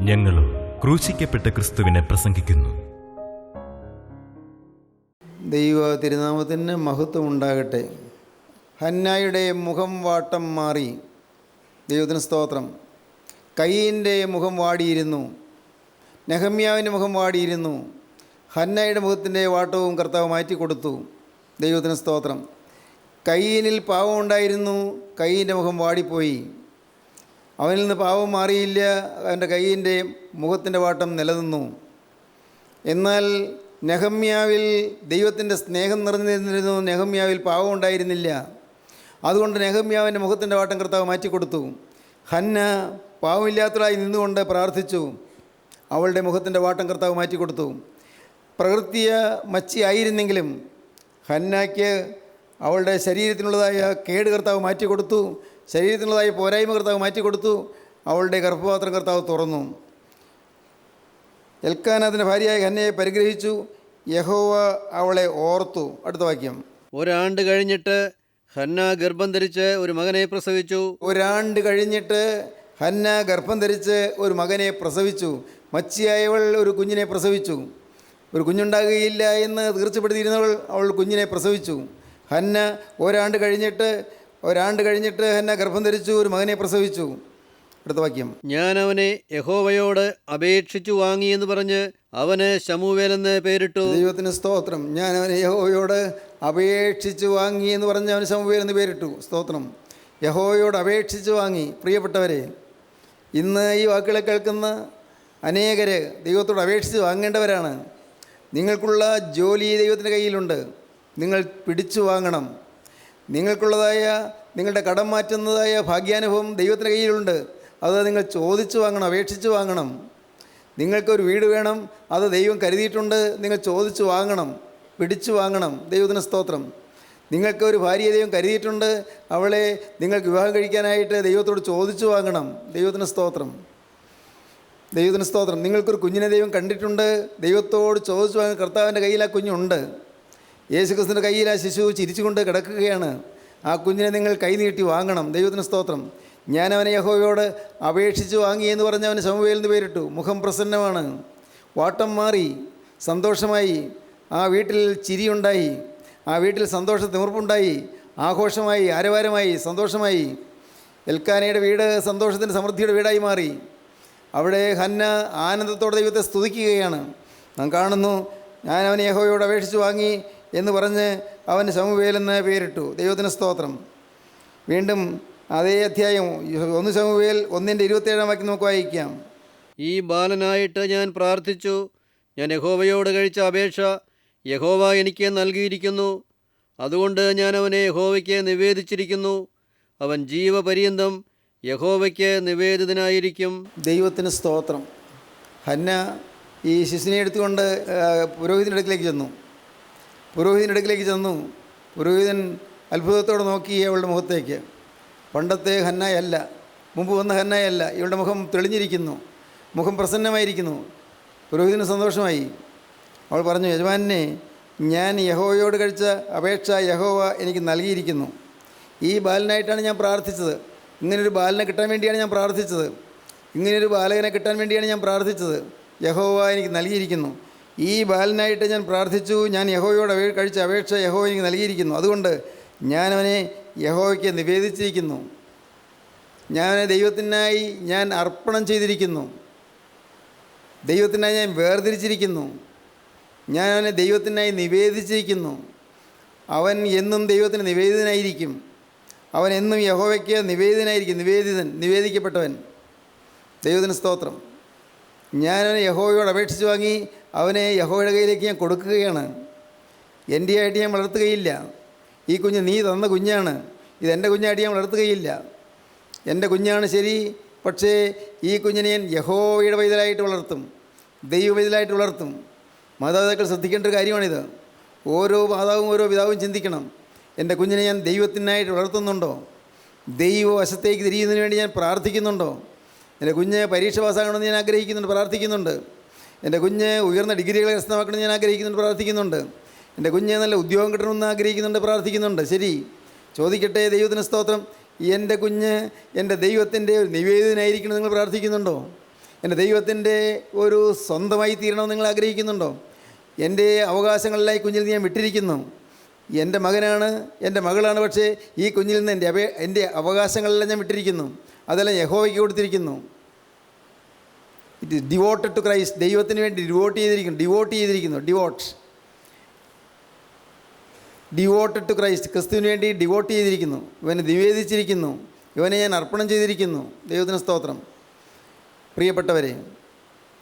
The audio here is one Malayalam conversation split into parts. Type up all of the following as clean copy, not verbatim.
ഞങ്ങളും ക്രൂശിക്കപ്പെട്ട ക്രിസ്തുവിനെ പ്രസംഗിക്കുന്നു. ദൈവ തിരുനാമത്തിന് മഹത്വം ഉണ്ടാകട്ടെ. ഹന്നായുടെ മുഖം വാട്ടം മാറി. ദൈവത്തിന് സ്തോത്രം. കയീൻ്റെ മുഖം വാടിയിരുന്നു, നെഹമ്യാവിൻ്റെ മുഖം വാടിയിരുന്നു. ഹന്നായുടെ മുഖത്തിൻ്റെ വാട്ടവും കർത്താവ് മാറ്റിക്കൊടുത്തു. ദൈവത്തിന് സ്തോത്രം. കയീനിൽ പാവം ഉണ്ടായിരുന്നു, കയീൻ്റെ മുഖം വാടിപ്പോയി. അവനിൽ നിന്ന് പാവം മാറിയില്ല, അവൻ്റെ കയ്യിൻ്റെ മുഖത്തിൻ്റെ വാട്ടം നിലനിന്നു. എന്നാൽ നെഹമ്യാവിൽ ദൈവത്തിൻ്റെ സ്നേഹം നിറഞ്ഞിരുന്നു, നെഹമ്യാവിൽ പാവം ഉണ്ടായിരുന്നില്ല. അതുകൊണ്ട് നെഹമ്യാവിൻ്റെ മുഖത്തിൻ്റെ വാട്ടം കർത്താവ് മാറ്റിക്കൊടുത്തു. ഹന്ന പാവമില്ലാത്തതായി നിന്നുകൊണ്ട് പ്രാർത്ഥിച്ചു, അവളുടെ മുഖത്തിൻ്റെ വാട്ടം കർത്താവ് മാറ്റിക്കൊടുത്തു. പ്രകൃതിയ മച്ചിയായിരുന്നെങ്കിലും ഹന്നയ്ക്ക് അവളുടെ ശരീരത്തിനുള്ളതായ കേട് കർത്താവ് മാറ്റിക്കൊടുത്തു, ശരീരത്തിനുള്ളതായ പോരായ്മ കർത്താവ് മാറ്റിക്കൊടുത്തു. അവളുടെ ഗർഭപാത്രം കർത്താവ് തുറന്നു. എൽക്കാന അതിൻ്റെ ഭാര്യയായ ഹന്നയെ പരിഗ്രഹിച്ചു, യഹോവ അവളെ ഓർത്തു. അടുത്ത വാക്യം. ഒരാണ്ട് കഴിഞ്ഞിട്ട് ഹന്ന ഗർഭം ധരിച്ച് ഒരു മകനെ പ്രസവിച്ചു. ഒരാണ്ട് കഴിഞ്ഞിട്ട് ഹന്ന ഗർഭം ധരിച്ച് ഒരു മകനെ പ്രസവിച്ചു. മച്ചിയായവൾ ഒരു കുഞ്ഞിനെ പ്രസവിച്ചു. ഒരു കുഞ്ഞുണ്ടാകുകയില്ല എന്ന് തീർച്ചപ്പെടുത്തിയിരുന്നവൾ അവൾ കുഞ്ഞിനെ പ്രസവിച്ചു. ഹന്ന ഒരാണ്ട് കഴിഞ്ഞിട്ട് ഹന്ന ഗർഭം ധരിച്ചു, ഒരു മകനെ പ്രസവിച്ചു. അടുത്ത വാക്യം. ഞാൻ അവനെ യഹോവയോട് അപേക്ഷിച്ചു വാങ്ങി എന്ന് പറഞ്ഞ് അവന് ശമൂവേൽ എന്ന് പേരിട്ടു. ദൈവത്തിന് സ്തോത്രം. ഞാൻ അവനെ യഹോവയോട് അപേക്ഷിച്ചു വാങ്ങി എന്ന് പറഞ്ഞ് അവന് ശമൂവേൽ എന്ന് പേരിട്ടു. സ്തോത്രം. യഹോവയോട് അപേക്ഷിച്ചു വാങ്ങി. പ്രിയപ്പെട്ടവരെ, ഇന്ന് ഈ വാക്കുകളെ കേൾക്കുന്ന അനേകർ ദൈവത്തോട് അപേക്ഷിച്ച് വാങ്ങേണ്ടവരാണ്. നിങ്ങൾക്കുള്ള ജോലി ദൈവത്തിൻ്റെ കയ്യിലുണ്ട്, നിങ്ങൾ പിടിച്ചു വാങ്ങണം. നിങ്ങൾക്കുള്ളതായ നിങ്ങളുടെ കടം മാറ്റുന്നതായ ഭാഗ്യാനുഭവം ദൈവത്തിൻ്റെ കയ്യിലുണ്ട്, അത് നിങ്ങൾ ചോദിച്ചു വാങ്ങണം, അപേക്ഷിച്ച് വാങ്ങണം. നിങ്ങൾക്കൊരു വീട് വേണം, അത് ദൈവം കരുതിയിട്ടുണ്ട്, നിങ്ങൾ ചോദിച്ചു വാങ്ങണം, പിടിച്ചു വാങ്ങണം. ദൈവത്തിന് സ്തോത്രം. നിങ്ങൾക്കൊരു ഭാര്യയെ ദൈവം കരുതിയിട്ടുണ്ട്, അവളെ നിങ്ങൾക്ക് വിവാഹം കഴിക്കാനായിട്ട് ദൈവത്തോട് ചോദിച്ചു വാങ്ങണം. ദൈവത്തിന് സ്തോത്രം. ദൈവത്തിന് സ്തോത്രം. നിങ്ങൾക്കൊരു കുഞ്ഞിനെ ദൈവം കണ്ടിട്ടുണ്ട്, ദൈവത്തോട് ചോദിച്ചു വാങ്ങാൻ കർത്താവിൻ്റെ കയ്യിൽ ആ കുഞ്ഞുണ്ട്. യേശുക്രിസ്തുവിൻ്റെ കയ്യിൽ ആ ശിശു ചിരിച്ചുകൊണ്ട് കിടക്കുകയാണ്. ആ കുഞ്ഞിനെ നിങ്ങൾ കൈനീട്ടി വാങ്ങണം. ദൈവത്തിന് സ്തോത്രം. ഞാൻ അവനെ യഹോവയോട് അപേക്ഷിച്ച് വാങ്ങി എന്ന് പറഞ്ഞ് അവന് ശമൂവേൽ എന്ന് പേരിട്ടു. മുഖം പ്രസന്നമാണ്, വാട്ടം മാറി, സന്തോഷമായി. ആ വീട്ടിൽ ചിരിയുണ്ടായി, ആ വീട്ടിൽ സന്തോഷ തിമിർപ്പുണ്ടായി, ആഘോഷമായി, ആരവാരമായി, സന്തോഷമായി. എൽക്കാനയുടെ വീട് സന്തോഷത്തിൻ്റെ സമൃദ്ധിയുടെ വീടായി മാറി. അവിടെ ഹന്ന ആനന്ദത്തോടെ ദൈവത്തെ സ്തുതിക്കുകയാണ്. നാം കാണുന്നു, ഞാൻ അവനെ യഹോവയോട് അപേക്ഷിച്ച് വാങ്ങി എന്ന് പറഞ്ഞ് അവന് ശമൂവേൽ എന്ന് പേരിട്ടു. ദൈവത്തിന് സ്തോത്രം. വീണ്ടും അതേ അധ്യായം 1 ശമൂവേൽ 1:27 വാക്യം നമുക്ക് വായിക്കാം. ഈ ബാലനായിട്ട് ഞാൻ പ്രാർത്ഥിച്ചു, ഞാൻ യഹോവയോട് കഴിച്ച അപേക്ഷ യഹോവ എനിക്ക് നൽകിയിരിക്കുന്നു. അതുകൊണ്ട് ഞാൻ അവനെ യഹോവയ്ക്ക് നിവേദിച്ചിരിക്കുന്നു. അവൻ ജീവപര്യന്തം യഹോവയ്ക്ക് നിവേദിതനായിരിക്കും. ദൈവത്തിന് സ്തോത്രം. ഹന്ന ഈ ശിശുവിനെ എടുത്തുകൊണ്ട് പുരോഹിതൻ്റെ അടുക്കിലേക്ക് ചെന്നു. പുരോഹിതൻ അത്ഭുതത്തോടെ നോക്കി അവളുടെ മുഖത്തേക്ക്. പണ്ടത്തെ ഹന്നയല്ല, മുമ്പ് വന്ന ഹന്നയല്ല. ഇവളുടെ മുഖം തെളിഞ്ഞിരിക്കുന്നു, മുഖം പ്രസന്നമായിരിക്കുന്നു. പുരോഹിതന് സന്തോഷമായി. അവൾ പറഞ്ഞു, യജമാനെ, ഞാൻ യഹോവയോട് കഴിച്ച അപേക്ഷ യഹോവ എനിക്ക് നൽകിയിരിക്കുന്നു. ഈ ബാലനായിട്ടാണ് ഞാൻ പ്രാർത്ഥിച്ചത്. ഇങ്ങനൊരു ബാലനെ കിട്ടാൻ വേണ്ടിയാണ് ഞാൻ പ്രാർത്ഥിച്ചത്. ഇങ്ങനൊരു ബാലകനെ കിട്ടാൻ വേണ്ടിയാണ് ഞാൻ പ്രാർത്ഥിച്ചത്. യഹോവ എനിക്ക് നൽകിയിരിക്കുന്നു. ഈ ബാലനായിട്ട് ഞാൻ പ്രാർത്ഥിച്ചു. ഞാൻ യഹോവയോട് കഴിച്ച അപേക്ഷ യഹോവ എനിക്ക് നൽകിയിരിക്കുന്നു. അതുകൊണ്ട് ഞാനവനെ യഹോവയ്ക്ക് നിവേദിച്ചിരിക്കുന്നു. ഞാനവനെ ദൈവത്തിനായി ഞാൻ അർപ്പണം ചെയ്തിരിക്കുന്നു. ദൈവത്തിനായി ഞാൻ വേർതിരിച്ചിരിക്കുന്നു. ഞാനവനെ ദൈവത്തിനായി നിവേദിച്ചിരിക്കുന്നു. അവൻ എന്നും ദൈവത്തിന് നിവേദിതനായിരിക്കും. അവൻ എന്നും യഹോവയ്ക്ക് നിവേദിതനായിരിക്കും. നിവേദിക്കപ്പെട്ടവൻ. ദൈവത്തിന് സ്തോത്രം. ഞാനവനെ യഹോവയോട് അപേക്ഷിച്ച് വാങ്ങി അവനെ യഹോവയുടെ കയ്യിലേക്ക് ഞാൻ കൊടുക്കുകയാണ്. എൻ്റെ ആയിട്ട് ഞാൻ വളർത്തുകയില്ല. ഈ കുഞ്ഞ് നീ തന്ന കുഞ്ഞാണ്. ഇതെൻ്റെ കുഞ്ഞായിട്ട് ഞാൻ വളർത്തുകയില്ല. എൻ്റെ കുഞ്ഞാണ് ശരി, പക്ഷേ ഈ കുഞ്ഞിനെ ഞാൻ യഹോവയുടെ പൈതലായിട്ട് വളർത്തും, ദൈവ പൈതലായിട്ട് വളർത്തും. മാതാപിതാക്കൾ ശ്രദ്ധിക്കേണ്ട ഒരു കാര്യമാണിത്. ഓരോ മാതാവും ഓരോ പിതാവും ചിന്തിക്കണം, എൻ്റെ കുഞ്ഞിനെ ഞാൻ ദൈവത്തിനായിട്ട് വളർത്തുന്നുണ്ടോ? ദൈവവശത്തേക്ക് തിരിയുന്നതിന് വേണ്ടി ഞാൻ പ്രാർത്ഥിക്കുന്നുണ്ടോ? എൻ്റെ കുഞ്ഞ് പരീക്ഷ പാസ്സാകണമെന്ന് ഞാൻ ആഗ്രഹിക്കുന്നുണ്ട്, പ്രാർത്ഥിക്കുന്നുണ്ട്. എൻ്റെ കുഞ്ഞ് ഉയർന്ന ഡിഗ്രികൾ കരസ്ഥമാക്കണമെന്ന് ഞാൻ ആഗ്രഹിക്കുന്നുണ്ട്, പ്രാർത്ഥിക്കുന്നുണ്ട്. എൻ്റെ കുഞ്ഞ് നല്ല ഉദ്യോഗം കിട്ടണമെന്ന് ആഗ്രഹിക്കുന്നുണ്ട്, പ്രാർത്ഥിക്കുന്നുണ്ട്. ശരി, ചോദിക്കട്ടെ, ദൈവത്തിന് സ്തോത്രം. എൻ്റെ കുഞ്ഞ് എൻ്റെ ദൈവത്തിൻ്റെ ഒരു നിവേദിതനായിരിക്കണം നിങ്ങൾ പ്രാർത്ഥിക്കുന്നുണ്ടോ? എൻ്റെ ദൈവത്തിൻ്റെ ഒരു സ്വന്തമായി തീരണമെന്ന് നിങ്ങൾ ആഗ്രഹിക്കുന്നുണ്ടോ? എൻ്റെ അവകാശങ്ങളിലായി കുഞ്ഞിൽ ഞാൻ വിട്ടിരിക്കുന്നു. എൻ്റെ മകനാണ്, എൻ്റെ മകളാണ്, പക്ഷേ ഈ കുഞ്ഞിൽ നിന്ന് എൻ്റെ അവകാശങ്ങളെല്ലാം ഞാൻ വിട്ടിരിക്കുന്നു. അതെല്ലാം യഹോവയ്ക്ക് കൊടുത്തിരിക്കുന്നു. It is devoted to Christ. ദൈവത്തിന് വേണ്ടി ഡിവോട്ട് ചെയ്തിരിക്കുന്നു. Devoted to Christ. ക്രിസ്തുവിന് വേണ്ടി ഡിവോട്ട് ചെയ്തിരിക്കുന്നു. ഇവനെ നിവേദിച്ചിരിക്കുന്നു. ഇവനെ ഞാൻ അർപ്പണം ചെയ്തിരിക്കുന്നു. ദൈവത്തിന് സ്തോത്രം. പ്രിയപ്പെട്ടവരെ,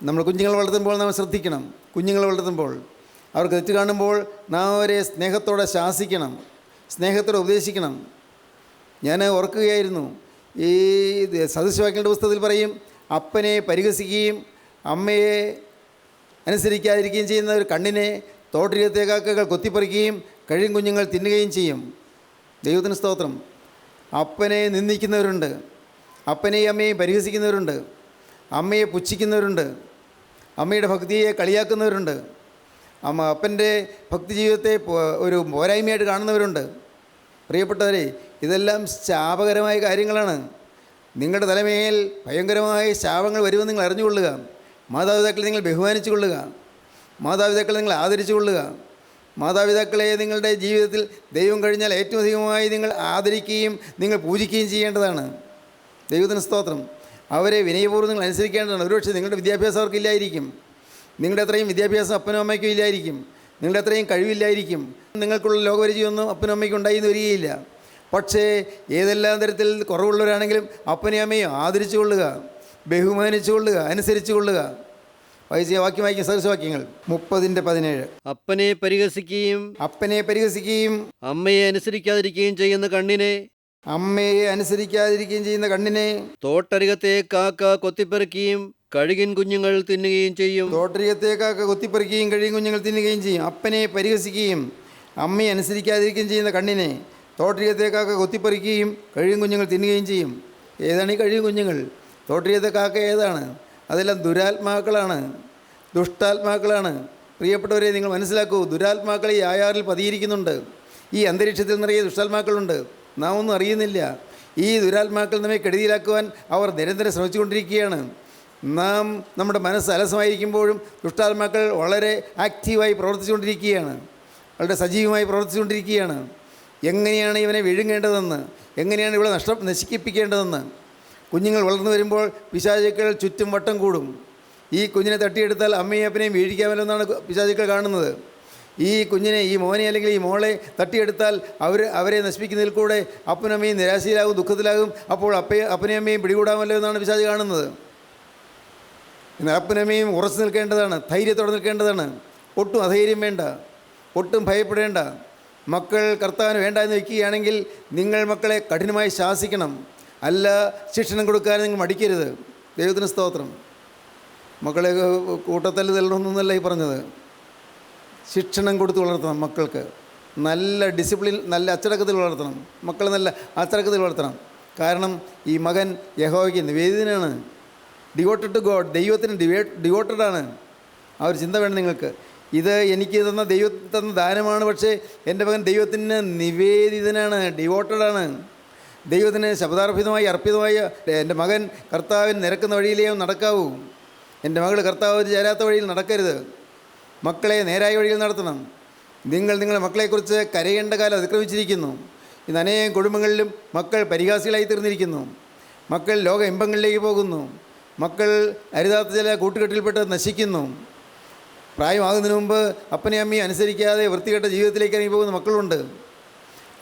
നമ്മൾ കുഞ്ഞുങ്ങളെ വളർത്തുമ്പോൾ നാം ശ്രദ്ധിക്കണം. കുഞ്ഞുങ്ങളെ വളർത്തുമ്പോൾ അവർക്ക് തെറ്റ് കാണുമ്പോൾ നാം അവരെ സ്നേഹത്തോടെ ശാസിക്കണം, സ്നേഹത്തോടെ ഉപദേശിക്കണം. ഞാൻ ഓർക്കുകയായിരുന്നു, ഈ സദൃശവാക്യങ്ങളുടെ പുസ്തകത്തിൽ പറയും, അപ്പനെ പരിഹസിക്കുകയും അമ്മയെ അനുസരിക്കാതിരിക്കുകയും ചെയ്യുന്ന ഒരു കണ്ണിനെ തോട്ടിലത്തെ കാക്കകൾ കൊത്തിപ്പറിക്കുകയും കഴിയും കുഞ്ഞുങ്ങൾ തിന്നുകയും ചെയ്യും. ദൈവത്തിന് സ്തോത്രം. അപ്പനെ നിന്ദിക്കുന്നവരുണ്ട്, അപ്പനെയും അമ്മയെയും പരിഹസിക്കുന്നവരുണ്ട്, അമ്മയെ പുച്ഛിക്കുന്നവരുണ്ട്, അമ്മയുടെ ഭക്തിയെ കളിയാക്കുന്നവരുണ്ട്, അപ്പൻ്റെ ഭക്തി ജീവിതത്തെ ഒരു പോരായ്മയായിട്ട് കാണുന്നവരുണ്ട്. പ്രിയപ്പെട്ടവരെ, ഇതെല്ലാം ശാപകരമായ കാര്യങ്ങളാണ്. നിങ്ങളുടെ തലമേൽ ഭയങ്കരമായ ശാപങ്ങൾ വരുമെന്ന് നിങ്ങൾ അറിഞ്ഞുകൊള്ളുക. മാതാപിതാക്കളെ നിങ്ങൾ ബഹുമാനിച്ചു കൊള്ളുക. മാതാപിതാക്കളെ നിങ്ങൾ ആദരിച്ചു കൊള്ളുക. മാതാപിതാക്കളെ നിങ്ങളുടെ ജീവിതത്തിൽ ദൈവം കഴിഞ്ഞാൽ ഏറ്റവും അധികമായി നിങ്ങൾ ആദരിക്കുകയും നിങ്ങൾ പൂജിക്കുകയും ചെയ്യേണ്ടതാണ്. ദൈവത്തിന് സ്തോത്രം. അവരെ വിനയപൂർവ്വം നിങ്ങൾ അനുസരിക്കേണ്ടതാണ്. ഒരുപക്ഷെ നിങ്ങളുടെ വിദ്യാഭ്യാസം അവർക്കില്ലായിരിക്കും, നിങ്ങളുടെ അത്രയും വിദ്യാഭ്യാസം അപ്പനും അമ്മയ്ക്കും ഇല്ലായിരിക്കും, നിങ്ങളുടെ അത്രയും കഴിവില്ലായിരിക്കും, നിങ്ങൾക്കുള്ള ലോകപരിചയമൊന്നും അപ്പനും അമ്മയ്ക്കും ഉണ്ടായിന്ന് വരികയില്ല. പക്ഷേ ഏതെല്ലാം തരത്തിൽ കുറവുള്ളവരാണെങ്കിലും അപ്പനെയും അമ്മയും ആദരിച്ചു കൊള്ളുക, ബഹുമാനിച്ചു കൊള്ളുക, അനുസരിച്ചു കൊള്ളുക. വാക്യം വായിക്കും, സദൃശവാക്യങ്ങൾ 30:17. അപ്പനെ പരിഹസിക്കുകയും അമ്മയെ അനുസരിക്കാതിരിക്കുകയും ചെയ്യുന്ന കണ്ണിനെ തോട്ടരികത്തെ കാക്ക കൊത്തിപ്പെറുക്കുകയും കഴുകിൻ കുഞ്ഞുങ്ങൾ തിന്നുകയും ചെയ്യും. അപ്പനെ പരിഹസിക്കുകയും അമ്മയെ അനുസരിക്കാതിരിക്കുകയും ചെയ്യുന്ന കണ്ണിനെ തോട്ടരികത്തെ കാക്ക കൊത്തിപ്പറിക്കുകയും കഴിയും കുഞ്ഞുങ്ങൾ തിന്നുകയും ചെയ്യും. ഏതാണ് ഈ കഴിയും കുഞ്ഞുങ്ങൾ? തോട്ടരികത്തെ കാക്ക ഏതാണ്? അതെല്ലാം ദുരാത്മാക്കളാണ്, ദുഷ്ടാത്മാക്കളാണ്. പ്രിയപ്പെട്ടവരെ, നിങ്ങൾ മനസ്സിലാക്കൂ, ദുരാത്മാക്കൾ ഈ ആയാറിൽ പതിയിരിക്കുന്നുണ്ട്. ഈ അന്തരീക്ഷത്തിൽ നിറയെ ദുഷ്ടാത്മാക്കളുണ്ട്, നാം ഒന്നും അറിയുന്നില്ല. ഈ ദുരാത്മാക്കൾ നമ്മെ കെടുതിയിലാക്കുവാൻ അവർ നിരന്തരം ശ്രമിച്ചുകൊണ്ടിരിക്കുകയാണ്. നാം നമ്മുടെ മനസ്സ് അലസമായിരിക്കുമ്പോഴും ദുഷ്ടാത്മാക്കൾ വളരെ ആക്റ്റീവായി പ്രവർത്തിച്ചുകൊണ്ടിരിക്കുകയാണ്, വളരെ സജീവമായി പ്രവർത്തിച്ചുകൊണ്ടിരിക്കുകയാണ്. എങ്ങനെയാണ് ഇവനെ വിഴുങ്ങേണ്ടതെന്ന്, എങ്ങനെയാണ് ഇവിടെ നശിപ്പിക്കേണ്ടതെന്ന്. കുഞ്ഞുങ്ങൾ വളർന്നു വരുമ്പോൾ പിശാചുക്കൾ ചുറ്റും വട്ടം കൂടും. ഈ കുഞ്ഞിനെ തട്ടിയെടുത്താൽ അമ്മയും അപ്പനെയും വീഴിക്കാമല്ലോ എന്നാണ് പിശാചുക്കൾ കാണുന്നത്. ഈ കുഞ്ഞിനെ, ഈ മോനെ അല്ലെങ്കിൽ ഈ മോളെ തട്ടിയെടുത്താൽ അവരെ നശിപ്പിക്കുന്നതിൽ കൂടെ അപ്പനമ്മയും നിരാശയിലാകും, ദുഃഖത്തിലാകും. അപ്പോൾ അപ്പനെയും അമ്മയും പിടികൂടാമല്ലോ എന്നാണ് പിശാച് കാണുന്നത്. എന്നാൽ അപ്പനമ്മയും ഉറച്ചു നിൽക്കേണ്ടതാണ്, ധൈര്യത്തോടെ നിൽക്കേണ്ടതാണ്. ഒട്ടും അധൈര്യം വേണ്ട, ഒട്ടും ഭയപ്പെടേണ്ട. മക്കൾ കർത്താവിന് വേണ്ട എന്ന് വയ്ക്കുകയാണെങ്കിൽ നിങ്ങൾ മക്കളെ കഠിനമായി ശാസിക്കണം, അല്ല ശിക്ഷണം കൊടുക്കാൻ നിങ്ങൾ മടിക്കരുത്. ദൈവത്തിന് സ്തോത്രം. മക്കളെ കൂട്ടത്തല്ല് തല്ലണമെന്നല്ല ഈ പറഞ്ഞത്. ശിക്ഷണം കൊടുത്ത് വളർത്തണം മക്കൾക്ക്. നല്ല ഡിസിപ്ലിൻ, നല്ല അച്ചടക്കത്തിൽ വളർത്തണം മക്കളെ, നല്ല അച്ചടക്കത്തിൽ വളർത്തണം. കാരണം ഈ മകൻ യഹോവയ്ക്ക് നിവേദിതനാണ്, ഡിവോട്ടഡ് ടു ഗോഡ്, ദൈവത്തിന് ഡിവോട്ടഡാണ്. ആ ഒരു ചിന്ത വേണം നിങ്ങൾക്ക്. ഇത് എനിക്ക് തന്ന ദൈവം തന്ന ദാനമാണ്, പക്ഷേ എൻ്റെ മകൻ ദൈവത്തിന് നിവേദിതനാണ്, ഡിവോട്ടഡാണ്. ദൈവത്തിന് ശബ്ദാർപ്പിതമായി അർപ്പിതമായ എൻ്റെ മകൻ കർത്താവിന് നിരക്കുന്ന വഴിയിലേ നടക്കാവൂ. എൻ്റെ മകൾ കർത്താവ് ചേരാത്ത വഴിയിൽ നടക്കരുത്. മക്കളെ നേരായ വഴിയിൽ നടത്തണം. നിങ്ങളുടെ മക്കളെക്കുറിച്ച് കരയേണ്ട കാലം അതിക്രമിച്ചിരിക്കുന്നു. ഇന്ന് അനേകം കുടുംബങ്ങളിലും മക്കൾ പരിഹാസികളായി തീർന്നിരിക്കുന്നു. മക്കൾ ലോക ഇമ്പങ്ങളിലേക്ക് പോകുന്നു. മക്കൾ അരുതാത്ത ചില കൂട്ടുകെട്ടിൽപ്പെട്ട് നശിക്കുന്നു. പ്രായമാകുന്നതിന് മുമ്പ് അപ്പനെയും അമ്മയും അനുസരിക്കാതെ വൃത്തികെട്ട ജീവിതത്തിലേക്ക് ഇറങ്ങി പോകുന്ന മക്കളുണ്ട്.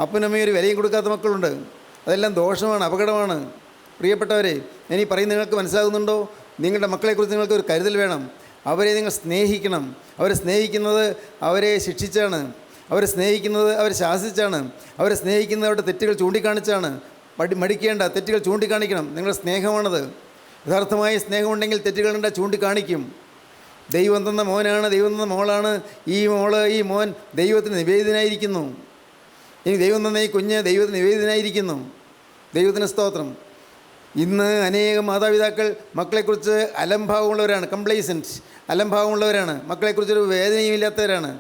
അപ്പനും അമ്മയും ഒരു വിലയും കൊടുക്കാത്ത മക്കളുണ്ട്. അതെല്ലാം ദോഷമാണ്, അപകടമാണ്. പ്രിയപ്പെട്ടവരെ, ഇനി പറയുന്നത് നിങ്ങൾക്ക് മനസ്സിലാകുന്നുണ്ടോ? നിങ്ങളുടെ മക്കളെക്കുറിച്ച് നിങ്ങൾക്ക് ഒരു കരുതൽ വേണം. അവരെ നിങ്ങൾ സ്നേഹിക്കണം. അവരെ സ്നേഹിക്കുന്നത് അവരെ ശിക്ഷിച്ചാണ്. അവരെ സ്നേഹിക്കുന്നത് അവരെ ശാസിച്ചാണ്. അവരെ സ്നേഹിക്കുന്നത് അവരുടെ തെറ്റുകൾ ചൂണ്ടിക്കാണിച്ചാണ്. മടിക്കേണ്ട, തെറ്റുകൾ ചൂണ്ടിക്കാണിക്കണം. നിങ്ങളുടെ സ്നേഹമാണത്. യഥാർത്ഥമായ സ്നേഹമുണ്ടെങ്കിൽ തെറ്റുകളുണ്ട്, ചൂണ്ടിക്കാണിക്കും. ദൈവം തന്ന മോനാണ്, ദൈവം തന്ന മോളാണ് ഈ മോൻ ദൈവത്തിന് നിവേദിതനായിരിക്കുന്നു. ഇനി ദൈവം തന്ന ഈ കുഞ്ഞ് ദൈവത്തിന് നിവേദിതനായിരിക്കുന്നു. ദൈവത്തിന് സ്തോത്രം. ഇന്ന് അനേകം മാതാപിതാക്കൾ മക്കളെക്കുറിച്ച് അലംഭാവമുള്ളവരാണ്, കംപ്ലൈസൻറ്റ്, അലംഭാവമുള്ളവരാണ്. മക്കളെക്കുറിച്ചൊരു വേദനയും ഇല്ലാത്തവരാണ്.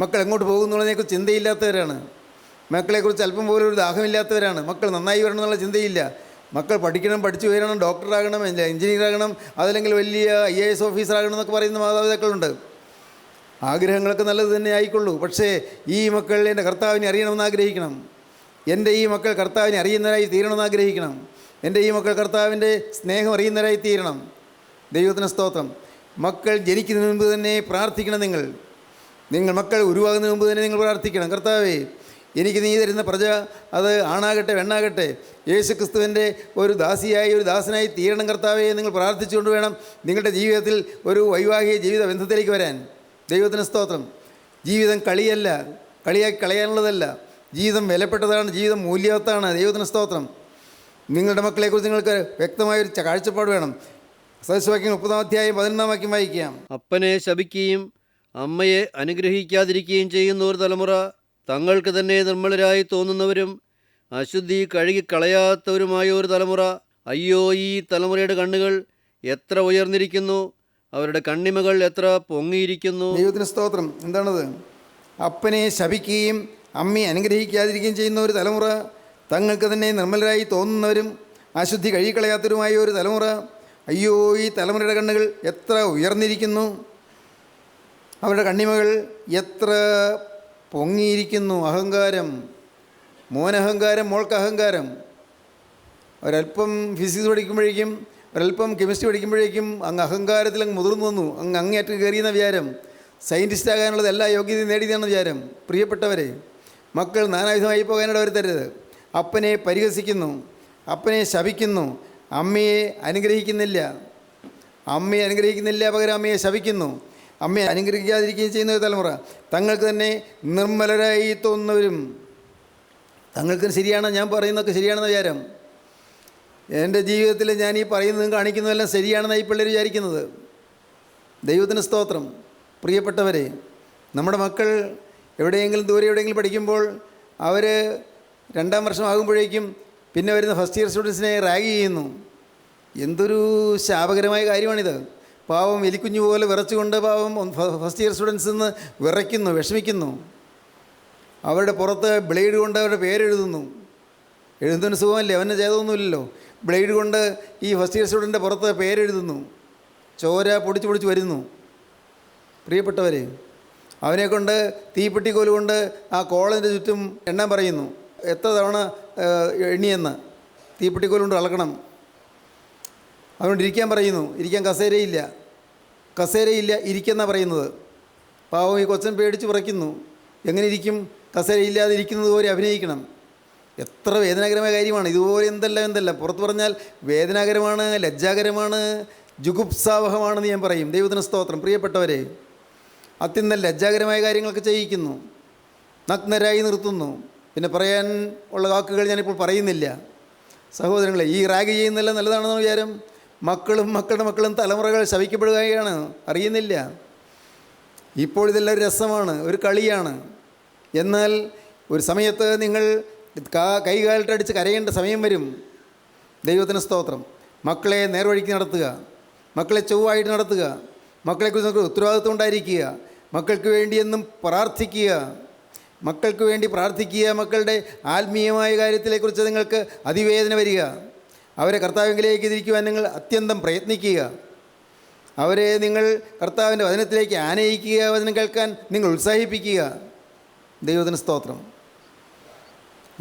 മക്കൾ എങ്ങോട്ട് പോകുന്നുള്ളതിനെക്കുറിച്ച് ചിന്തയില്ലാത്തവരാണ്. മക്കളെക്കുറിച്ച് അല്പം പോലും ഒരു ദാഹമില്ലാത്തവരാണ്. മക്കൾ നന്നായി വരണം എന്നുള്ള ചിന്തയില്ല. മക്കൾ പഠിക്കണം, പഠിച്ചു ഉയരണം, ഡോക്ടറാകണം, എഞ്ചിനീയറാകണം, അതല്ലെങ്കിൽ വലിയ IAS ഓഫീസറാകണം എന്നൊക്കെ പറയുന്ന മാതാപിതാക്കളുണ്ട്. ആഗ്രഹങ്ങളൊക്കെ നല്ലത് തന്നെ ആയിക്കൊള്ളൂ. പക്ഷേ ഈ മക്കൾ എൻ്റെ കർത്താവിനെ അറിയണമെന്ന് ആഗ്രഹിക്കണം. എൻ്റെ ഈ മക്കൾ കർത്താവിനെ അറിയുന്നവരായി തീരണമെന്ന് ആഗ്രഹിക്കണം. എൻ്റെ ഈ മക്കൾ കർത്താവിൻ്റെ സ്നേഹം അറിയുന്നവരായി തീരണം. ദൈവത്തിന് സ്തോത്രം. മക്കൾ ജനിക്കുന്നതിന് മുമ്പ് തന്നെ പ്രാർത്ഥിക്കണം. നിങ്ങൾ മക്കൾ ഉരുവാകുന്നതിന് മുമ്പ് തന്നെ നിങ്ങൾ പ്രാർത്ഥിക്കണം. കർത്താവേ, എനിക്ക് നീ തരുന്ന പ്രജ, അത് ആണാകട്ടെ പെണ്ണാകട്ടെ, യേശു ക്രിസ്തുവിൻ്റെ ഒരു ദാസിയായി, ഒരു ദാസനായി തീരണം കർത്താവേ. നിങ്ങൾ പ്രാർത്ഥിച്ചുകൊണ്ട് വേണം നിങ്ങളുടെ ജീവിതത്തിൽ ഒരു വൈവാഹിക ജീവിത ബന്ധത്തിലേക്ക് വരാൻ. ദൈവത്തിന് സ്തോത്രം. ജീവിതം കളിയല്ല, കളിയാക്കി കളയാനുള്ളതല്ല. ജീവിതം വിലപ്പെട്ടതാണ്, ജീവിതം മൂല്യവത്താണ്. ദൈവത്തിന് സ്തോത്രം. നിങ്ങളുടെ മക്കളെക്കുറിച്ച് നിങ്ങൾക്ക് വ്യക്തമായൊരു കാഴ്ചപ്പാട് വേണം. സദസ്യവാക്യം 30-ാം അധ്യായം 11-ാം വാക്യം വായിക്കാം. അപ്പനെ ശപിക്കുകയും അമ്മയെ അനുഗ്രഹിക്കാതിരിക്കുകയും ചെയ്യുന്ന ഒരു തലമുറ, തങ്ങൾക്ക് തന്നെ നിർമ്മലരായി തോന്നുന്നവരും അശുദ്ധി കഴുകിക്കളയാത്തവരുമായ ഒരു തലമുറ. അയ്യോ, ഈ തലമുറയുടെ കണ്ണുകൾ എത്ര ഉയർന്നിരിക്കുന്നു, അവരുടെ കണ്ണിമകൾ എത്ര പൊങ്ങിയിരിക്കുന്നു. ദൈവത്തിന് സ്തോത്രം. എന്താണത്? അപ്പനെ ശപിക്കുകയും അമ്മയെ അനുഗ്രഹിക്കാതിരിക്കുകയും ചെയ്യുന്ന ഒരു തലമുറ, തങ്ങൾക്ക് തന്നെ നിർമ്മലരായി തോന്നുന്നവരും അശുദ്ധി കഴുകിക്കളയാത്തവരുമായ ഒരു തലമുറ. അയ്യോ, ഈ തലമുറയുടെ കണ്ണുകൾ എത്ര ഉയർന്നിരിക്കുന്നു, അവരുടെ കണ്ണിമകൾ എത്ര പൊങ്ങിയിരിക്കുന്നു. അഹങ്കാരം, മോനഹങ്കാരം, മോൾക്ക് അഹങ്കാരം. ഒരല്പം ഫിസിക്സ് പഠിക്കുമ്പോഴേക്കും, ഒരല്പം കെമിസ്ട്രി പഠിക്കുമ്പോഴേക്കും അങ്ങ് അഹങ്കാരത്തിൽ അങ്ങ് മുതിർന്നു വന്നു. അങ്ങേറ്റം കയറിയെന്ന വിചാരം. സയൻറ്റിസ്റ്റ് ആകാനുള്ളത് എല്ലാ യോഗ്യതയും നേടിയതാണ് വിചാരം. പ്രിയപ്പെട്ടവരെ, മക്കൾ നാനാവിധമായി പോകാനിട വരുത്തരുത്. അപ്പനെ പരിഹസിക്കുന്നു, അപ്പനെ ശപിക്കുന്നു, അമ്മയെ അനുഗ്രഹിക്കുന്നില്ല, പകരം അമ്മയെ ശപിക്കുന്നു, അമ്മയെ അനുഗ്രഹിക്കാതിരിക്കുകയും ചെയ്യുന്ന ഒരു തലമുറ. തങ്ങൾക്ക് തന്നെ നിർമ്മലരായി തോന്നുന്നവരും. തങ്ങൾക്ക് ശരിയാണ്, ഞാൻ പറയുന്നതൊക്കെ ശരിയാണെന്ന് വിചാരം. എൻ്റെ ജീവിതത്തിൽ ഞാൻ ഈ പറയുന്നതും കാണിക്കുന്നതെല്ലാം ശരിയാണെന്നാണ് ഈ പിള്ളേർ വിചാരിക്കുന്നത്. ദൈവത്തിന് സ്തോത്രം. പ്രിയപ്പെട്ടവരെ, നമ്മുടെ മക്കൾ എവിടെയെങ്കിലും ദൂരെ എവിടെയെങ്കിലും പഠിക്കുമ്പോൾ അവർ 2ാം വർഷം ആകുമ്പോഴേക്കും പിന്നെ വരുന്ന ഫസ്റ്റ് ഇയർ സ്റ്റുഡൻസിനെ റാഗ് ചെയ്യുന്നു. എന്തൊരു ശാപകരമായ കാര്യമാണിത്. പാവം എലിക്കുഞ്ഞു പോലെ വിറച്ചുകൊണ്ട് പാവം ഫസ്റ്റ് ഇയർ സ്റ്റുഡൻസിൽ നിന്ന് വിറയ്ക്കുന്നു, വിഷമിക്കുന്നു. അവരുടെ പുറത്ത് ബ്ലേഡ് കൊണ്ട് അവരുടെ പേരെഴുതുന്നു. എഴുതുന്നതിന് സുഖമല്ലേ, അവൻ്റെ ചെയ്തൊന്നുമില്ലല്ലോ. ബ്ലേഡ് കൊണ്ട് ഈ ഫസ്റ്റ് ഇയർ സ്റ്റുഡൻ്റെ പുറത്ത് പേരെഴുതുന്നു. ചോര പൊടിച്ച് വരുന്നു. പ്രിയപ്പെട്ടവരെ, അവനെക്കൊണ്ട് തീപ്പെട്ടിക്കോല് കൊണ്ട് ആ കോളേജിൻ്റെ ചുറ്റും എണ്ണാൻ പറയുന്നു. എത്ര തവണ എണ്ണിയെന്ന് തീപ്പെട്ടിക്കോല് കൊണ്ട് അളക്കണം. അതുകൊണ്ട് ഇരിക്കാൻ പറയുന്നു. ഇരിക്കാൻ കസേരയില്ല ഇരിക്കെന്നാണ് പറയുന്നത്. പാവം ഈ കൊച്ചൻ പേടിച്ച് വിറയ്ക്കുന്നു. എങ്ങനെ ഇരിക്കും? കസേരയില്ലാതെ ഇരിക്കുന്നത് പോലെ അഭിനയിക്കണം. എത്ര വേദനാകരമായ കാര്യമാണ്. ഇതുപോലെ എന്തെല്ലാം പുറത്ത് പറഞ്ഞാൽ വേദനാകരമാണ്, ലജ്ജാകരമാണ്, ജുഗുപ്സാവഹമാണെന്ന് ഞാൻ പറയും. ദൈവത്തിന് സ്തോത്രം. പ്രിയപ്പെട്ടവരെ, അത്യന്തം ലജ്ജാകരമായ കാര്യങ്ങളൊക്കെ ചെയ്യിക്കുന്നു, നഗ്നരായി നിർത്തുന്നു. പിന്നെ പറയാൻ ഉള്ള വാക്കുകൾ ഞാനിപ്പോൾ പറയുന്നില്ല. സഹോദരങ്ങളെ, ഈ റാഗ് ചെയ്യുന്നില്ല നല്ലതാണെന്ന് വിചാരം മക്കളും മക്കളുടെ മക്കളും തലമുറകൾ ശവിക്കപ്പെടുകയാണ്, അറിയുന്നില്ല. ഇപ്പോൾ ഇതെല്ലാം ഒരു രസമാണ്, ഒരു കളിയാണ്. എന്നാൽ ഒരു സമയത്ത് നിങ്ങൾ കൈകാലിട്ടടിച്ച് കരയേണ്ട സമയം വരും. ദൈവത്തിന് സ്തോത്രം. മക്കളെ നേർവഴിക്ക് നടത്തുക, മക്കളെ ചൊവ്വായിട്ട് നടത്തുക, മക്കളെക്കുറിച്ച് നമുക്ക് ഉത്തരവാദിത്വം ഉണ്ടായിരിക്കുക, മക്കൾക്ക് വേണ്ടിയെന്നും പ്രാർത്ഥിക്കുക, മക്കൾക്ക് വേണ്ടി പ്രാർത്ഥിക്കുക. മക്കളുടെ ആത്മീയമായ കാര്യത്തിനെക്കുറിച്ച് നിങ്ങൾക്ക് അതിവേദന വരിക. അവരെ കർത്താവിലേക്ക് തിരിക്കുവാൻ നിങ്ങൾ അത്യന്തം പ്രയത്നിക്കുക. അവരെ നിങ്ങൾ കർത്താവിൻ്റെ വചനത്തിലേക്ക് ആനയിക്കുക, വചനം കേൾക്കാൻ നിങ്ങൾ ഉത്സാഹിപ്പിക്കുക. ദൈവത്തിന് സ്തോത്രം.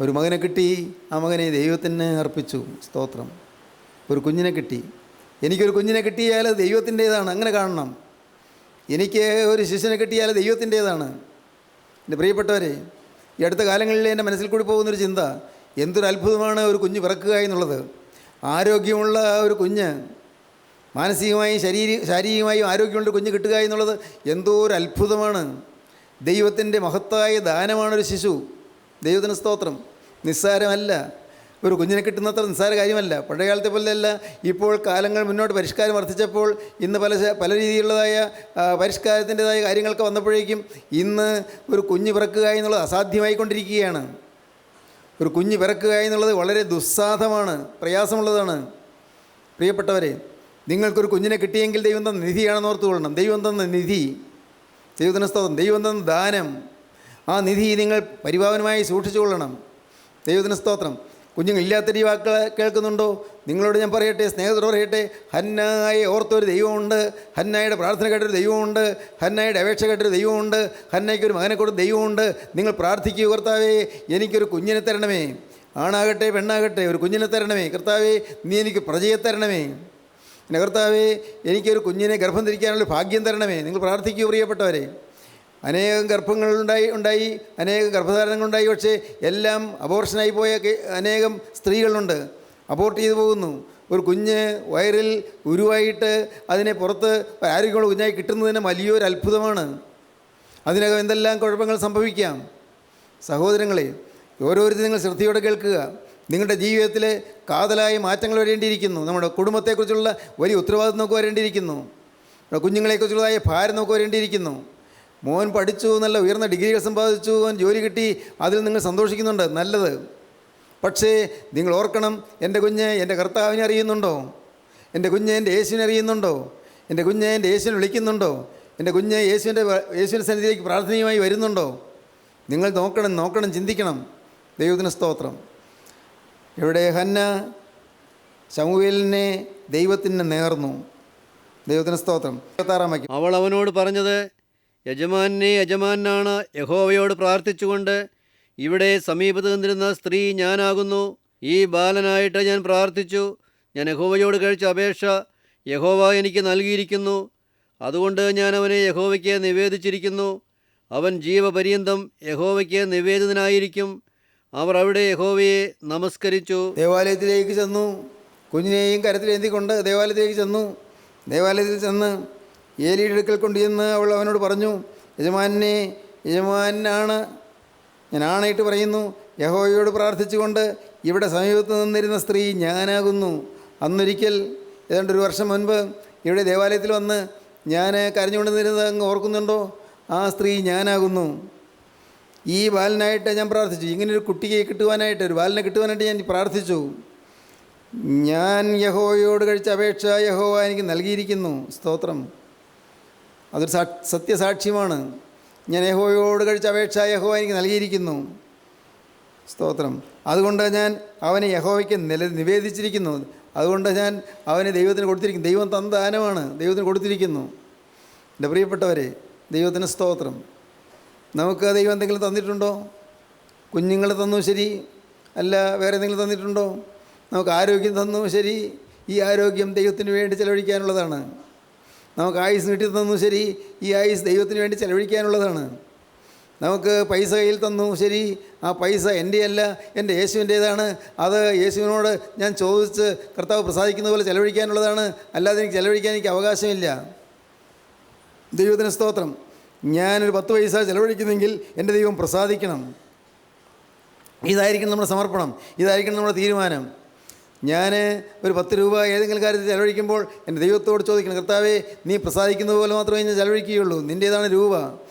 ഒരു മകനെ കിട്ടി, ആ മകനെ ദൈവത്തിന് അർപ്പിച്ചു. സ്തോത്രം. ഒരു കുഞ്ഞിനെ കിട്ടി. എനിക്കൊരു കുഞ്ഞിനെ കിട്ടിയാൽ ദൈവത്തിൻ്റേതാണ്, അങ്ങനെ കാണണം. എനിക്ക് ഒരു ശിശുവിനെ കിട്ടിയാൽ ദൈവത്തിൻ്റേതാണ്. എൻ്റെ പ്രിയപ്പെട്ടവരെ, ഈ അടുത്ത കാലങ്ങളിൽ എൻ്റെ മനസ്സിൽ കൂടി പോകുന്നൊരു ചിന്ത, എന്തൊരു അത്ഭുതമാണ് ഒരു കുഞ്ഞ് പിറക്കുക എന്നുള്ളത്. ആരോഗ്യമുള്ള ഒരു കുഞ്ഞ്, മാനസികമായും ശാരീരികമായും ആരോഗ്യമുള്ള കുഞ്ഞ് കിട്ടുക എന്നുള്ളത് എന്തോ ഒരു അത്ഭുതമാണ്. ദൈവത്തിൻ്റെ മഹത്തായ ദാനമാണൊരു ശിശു. ദൈവത്തിന് സ്തോത്രം. നിസ്സാരമല്ല, ഒരു കുഞ്ഞിനെ കിട്ടുന്നത്ര നിസ്സാര കാര്യമല്ല. പഴയ കാലത്തെ പോലെയല്ല. ഇപ്പോൾ കാലങ്ങൾ മുന്നോട്ട് പരിഷ്കാരം വർദ്ധിച്ചപ്പോൾ ഇന്ന് പല രീതിയിലുള്ളതായ പരിഷ്കാരത്തിൻ്റെതായ കാര്യങ്ങളൊക്കെ വന്നപ്പോഴേക്കും ഇന്ന് ഒരു കുഞ്ഞ് പിറക്കുക എന്നുള്ളത് അസാധ്യമായിക്കൊണ്ടിരിക്കുകയാണ്. ഒരു കുഞ്ഞ് പിറക്കുക എന്നുള്ളത് വളരെ ദുസ്സാധമാണ്, പ്രയാസമുള്ളതാണ്. പ്രിയപ്പെട്ടവരെ, നിങ്ങൾക്കൊരു കുഞ്ഞിനെ കിട്ടിയെങ്കിൽ ദൈവം തന്ന നിധിയാണെന്ന് ഓർത്തുകൊള്ളണം. ദൈവം തന്ന നിധി, ദൈവത്തിന് സ്തോത്രം, ദൈവം തന്ന ദാനം. ആ നിധി നിങ്ങൾ പരിപാവനമായി സൂക്ഷിച്ചു കൊള്ളണം. ദൈവത്തിന് സ്തോത്രം. കുഞ്ഞുങ്ങളില്ലാത്തൊരു വാക്കുകൾ കേൾക്കുന്നുണ്ടോ? നിങ്ങളോട് ഞാൻ പറയട്ടെ, സ്നേഹത്തോട് പറയട്ടെ, ഹന്നായെ ഓർത്തൊരു ദൈവമുണ്ട്, ഹന്നായുടെ പ്രാർത്ഥന കേട്ടൊരു ദൈവമുണ്ട്, ഹന്നായുടെ അപേക്ഷ കേട്ടൊരു ദൈവമുണ്ട്, ഹന്നയ്ക്ക് ഒരു മകനെ കൊടുത്ത ദൈവമുണ്ട്. നിങ്ങൾ പ്രാർത്ഥിക്കൂ, കർത്താവേ എനിക്കൊരു കുഞ്ഞിനെ തരണമേ, ആണാകട്ടെ പെണ്ണാകട്ടെ ഒരു കുഞ്ഞിനെ തരണമേ. കർത്താവേ നീ എനിക്ക് പ്രജയെ തരണമേ. പിന്നെ കർത്താവേ എനിക്കൊരു കുഞ്ഞിനെ ഗർഭം ധരിക്കാനുള്ള ഭാഗ്യം തരണമേ. നിങ്ങൾ പ്രാർത്ഥിക്കൂ പ്രിയപ്പെട്ടവരെ. അനേകം ഗർഭങ്ങളുണ്ടായി അനേകം ഗർഭധാരണങ്ങളുണ്ടായി. പക്ഷേ എല്ലാം അബോർഷനായി പോയ അനേകം സ്ത്രീകളുണ്ട്, അബോർട്ട് ചെയ്തു പോകുന്നു. ഒരു കുഞ്ഞ് വയറിൽ ഉരുവായിട്ട് അതിനെ പുറത്ത് ആരോഗ്യമുള്ള കുഞ്ഞായി കിട്ടുന്നതിന് വലിയൊരു അത്ഭുതമാണ്. അതിനകം എന്തെല്ലാം കുഴപ്പങ്ങൾ സംഭവിക്കാം. സഹോദരങ്ങളെ, ഓരോരുത്തരും നിങ്ങൾ ശ്രദ്ധയോടെ കേൾക്കുക. നിങ്ങളുടെ ജീവിതത്തിൽ കാതലായ മാറ്റങ്ങൾ വരേണ്ടിയിരിക്കുന്നു. നമ്മുടെ കുടുംബത്തെക്കുറിച്ചുള്ള വലിയ ഉത്തരവാദിത്വം നമുക്ക് വരേണ്ടിയിരിക്കുന്നു. നമ്മുടെ കുഞ്ഞുങ്ങളെക്കുറിച്ചുള്ളതായ ഭാരം നമുക്ക് വരേണ്ടിയിരിക്കുന്നു. മോൻ പഠിച്ചു, നല്ല ഉയർന്ന ഡിഗ്രികൾ സമ്പാദിച്ചു, അവൻ ജോലി കിട്ടി, അതിൽ നിങ്ങൾ സന്തോഷിക്കുന്നുണ്ട്, നല്ലത്. പക്ഷേ നിങ്ങൾ ഓർക്കണം, എൻ്റെ കുഞ്ഞ് എൻ്റെ കർത്താവിനെ അറിയുന്നുണ്ടോ? എൻ്റെ കുഞ്ഞ് എൻ്റെ യേശുവിനെ അറിയുന്നുണ്ടോ? എൻ്റെ കുഞ്ഞ് എൻ്റെ യേശുവിനെ വിളിക്കുന്നുണ്ടോ? എൻ്റെ കുഞ്ഞ് യേശുവിൻ്റെ സന്നിധിയിലേക്ക് പ്രാർത്ഥനയുമായി വരുന്നുണ്ടോ? നിങ്ങൾ നോക്കണം, ചിന്തിക്കണം. ദൈവത്തിന് സ്തോത്രം. ഇവിടെ ഹന്ന ശമൂവേലിനെ ദൈവത്തിന് നേർന്നു. ദൈവത്തിന് സ്തോത്രം. 26 അവൾ അവനോട് പറഞ്ഞത്, യജമാനെ യജമാനാണ് യഹോവയോട് പ്രാർത്ഥിച്ചുകൊണ്ട് ഇവിടെ സമീപത്ത് നിന്നിരുന്ന സ്ത്രീ ഞാനാകുന്നു. ഈ ബാലനായിട്ട് ഞാൻ പ്രാർത്ഥിച്ചു. ഞാൻ യഹോവയോട് കഴിച്ച അപേക്ഷ യഹോവ എനിക്ക് നൽകിയിരിക്കുന്നു. അതുകൊണ്ട് ഞാൻ അവനെ യഹോവയ്ക്ക് നിവേദിച്ചിരിക്കുന്നു. അവൻ ജീവപര്യന്തം യഹോവയ്ക്ക് നിവേദിതനായിരിക്കും. അവർ അവിടെ യഹോവയെ നമസ്കരിച്ചു. ദേവാലയത്തിലേക്ക് ചെന്നു. കുഞ്ഞിനെയും കരത്തിലേന്തിക്കൊണ്ട് ദേവാലയത്തിലേക്ക് ചെന്നു. ദേവാലയത്തിൽ ചെന്ന് ഏലിയുടെ അടുക്കൽ കൊണ്ടുചെന്ന് അവൾ അവനോട് പറഞ്ഞു, യജമാനാണ് ഞാൻ ആണയിട്ട് പറയുന്നു, യഹോവയോട് പ്രാർത്ഥിച്ചുകൊണ്ട് ഇവിടെ സമീപത്ത് നിന്നിരുന്ന സ്ത്രീ ഞാനാകുന്നു. അന്നൊരിക്കൽ ഏതാണ്ട് 1 വർഷം മുൻപ് ഇവിടെ ദേവാലയത്തിൽ വന്ന് ഞാൻ കരഞ്ഞുകൊണ്ട് നിന്നിരുന്നത് അങ്ങ് ഓർക്കുന്നുണ്ടോ? ആ സ്ത്രീ ഞാനാകുന്നു. ഈ ബാലനായിട്ട് ഞാൻ പ്രാർത്ഥിച്ചു. ഇങ്ങനൊരു കുട്ടിയെ കിട്ടുവാനായിട്ട്, ഒരു ബാലനെ കിട്ടുവാനായിട്ട് ഞാൻ പ്രാർത്ഥിച്ചു. ഞാൻ യഹോവയോട് കഴിച്ച അപേക്ഷ യഹോവ എനിക്ക് നൽകിയിരിക്കുന്നു. സ്തോത്രം. അതൊരു സത്യസാക്ഷ്യമാണ്. ഞാൻ യഹോവയോട് കഴിച്ച അപേക്ഷ യഹോവ എനിക്ക് നൽകിയിരിക്കുന്നു. സ്തോത്രം. അതുകൊണ്ട് ഞാൻ അവനെ യഹോവയ്ക്ക് നിവേദിച്ചിരിക്കുന്നു. അതുകൊണ്ട് ഞാൻ അവനെ ദൈവത്തിന് കൊടുത്തിരിക്കുന്നു. ദൈവം തന്ന ദാനമാണ്, ദൈവത്തിന് കൊടുത്തിരിക്കുന്നു. എൻ്റെ പ്രിയപ്പെട്ടവരെ, ദൈവത്തിന് സ്തോത്രം. നമുക്ക് ദൈവം എന്തെങ്കിലും തന്നിട്ടുണ്ടോ? കുഞ്ഞുങ്ങളെ തന്നു, ശരി. അല്ല വേറെ എന്തെങ്കിലും തന്നിട്ടുണ്ടോ? നമുക്ക് ആരോഗ്യം തന്നു, ശരി. ഈ ആരോഗ്യം ദൈവത്തിന് വേണ്ടി ചെലവഴിക്കാനുള്ളതാണ്. നമുക്ക് ആയുസ് നീട്ടി തന്നു, ശരി. ഈ ആയുസ് ദൈവത്തിന് വേണ്ടി ചെലവഴിക്കാനുള്ളതാണ്. നമുക്ക് പൈസ കയ്യിൽ തന്നു, ശരി. ആ പൈസ എൻ്റെയല്ല, എൻ്റെ യേശുവിൻ്റേതാണ്. അത് യേശുവിനോട് ഞാൻ ചോദിച്ച് കർത്താവ് പ്രസാദിക്കുന്ന പോലെ ചെലവഴിക്കാനുള്ളതാണ്. അല്ലാതെ എനിക്ക് ചെലവഴിക്കാൻ എനിക്ക് അവകാശമില്ല. ദൈവത്തിന് സ്തോത്രം. ഞാനൊരു 10 പൈസ ചെലവഴിക്കുന്നെങ്കിൽ എൻ്റെ ദൈവം പ്രസാദിക്കണം. ഇതായിരിക്കണം നമ്മുടെ സമർപ്പണം, ഇതായിരിക്കണം നമ്മുടെ തീരുമാനം. ഞാൻ ഒരു 10 രൂപ ഏതെങ്കിലും കാര്യത്തിൽ ചെലവഴിക്കുമ്പോൾ എൻ്റെ ദൈവത്തോട് ചോദിക്കണം, കർത്താവേ, നീ പ്രസാദിക്കുന്നത് പോലെ മാത്രമേ ഞാൻ ചെലവഴിക്കുകയുള്ളൂ. നിൻ്റേതാണ് രൂപ.